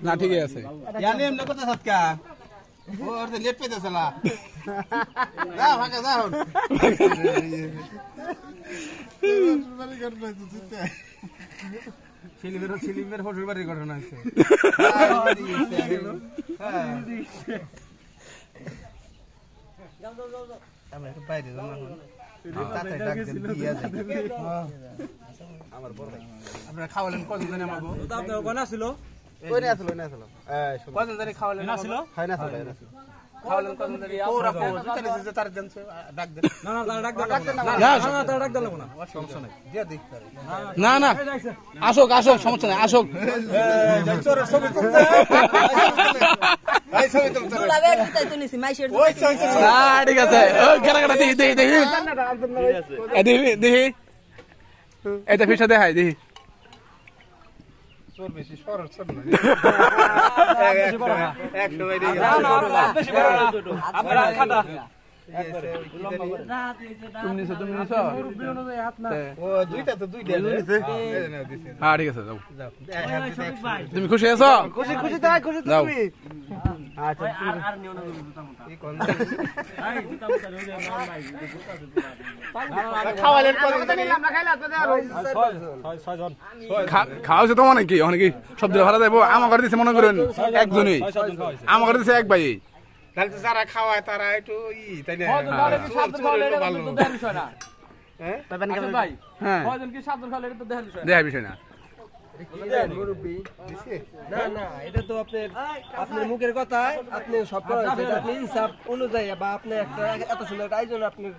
না ঠিকই আছে জানি এমনি কথা সৎকা ওর তো নেট পেতে চলা যা ভাগে যা হন সিলিমের হজুর বাড়ির ঘটনা আছে আমরা একটু বাইরে আপনারা খাওয়ালেন কজন জানি আমাকে ছিল কজন জানি খাওয়ালেন ছিল খাওয়ালেন কজন জানি ওরা যে তার দেন ডাক দেন না সমস্যা নাই দিয়ে দিই না না আসুক আসুক সমস্যা নাই আসুক ঠিক আছে দেখি এটা ফিসা দেখাই দেখি বেশি সরল তুমি খুশি আছো যাও খাওয়াছে তো অনেক অনেকে সবজি ভাড়া দেবো আমার ঘরে দিচ্ছে মনে করেন একজনই আমার ঘরে দিচ্ছে এক ভাই তাহলে যারা খাওয়ায় তারা একটু তাই না দেখা বিষয় না এটা তো আপনার মুখের কথায় আপনি সব আপনি হিসাব অনুযায়ী বা আপনি একটা এত সুন্দর একটা আয়োজন আপনার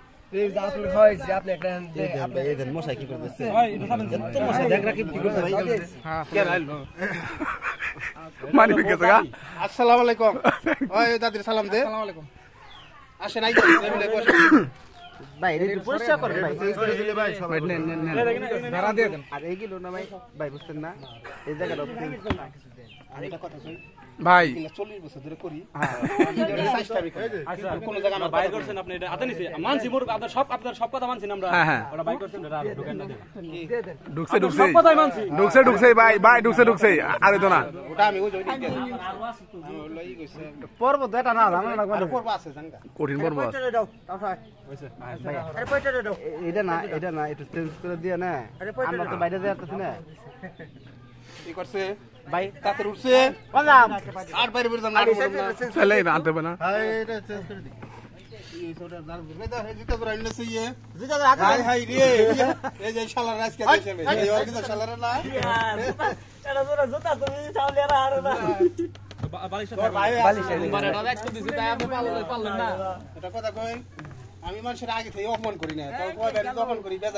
মশাই কি করতেছে আসসালামু আলাইকুম ওই দাদির সালাম দে আসেন আই ভাই পরিষ্কার করেন ভাই করে দিলে ভাই সবাই নেন ধরা দিয়ে দেন আর এই কিলো না ভাই ভাই বুঝছেন না এই জায়গাটা আর এটা কথা কই ভাই 40 বছর ধরে করি হ্যাঁ আচ্ছা কোন জায়গা আমরা বাই করছেন আপনি এটা হাতে নিছে মানছি মোর আপনার সব কথা মানছি আমরা ওটা বাই করছেন আর ঢুকেন না দেন ঢুকছে সব কথাই মানছি ঢুকছে ভাই ঢুকছে আরে তো না ওটা আমি ওই দিকে লই গইছে পর্বত এটা না আমরা না পর্বত আছে জানগা কঠিন পর্বত আছে দাও তাও হইছে ভাই আরে পয়টা দাও এটা না একটু চেঞ্জ করে দিয়া না আমরা তো বাইরে যাইতাছি না কি করছে ভাই তাতে উঠছে বাজাম আর বাইরে বের যান না চলে আনতে হবে না হাই এটা চেঞ্জ করে দি এই ছোট দার বেদা হে জিতা ধরে আইলে সইয়ে জিতা ধরে হাই হাই রে এই যে শালার রাজকে দেশে এই ওর কি শালার না এটা জোরা জুতা তুমি চাউলেরা আর না বালিশ মারাটা একটু দিছি তাই আপনি পারলেন না এটা কথা কই আমি মানুষের আগে থেকে অপমান করি না তো কয়বার অপমান করি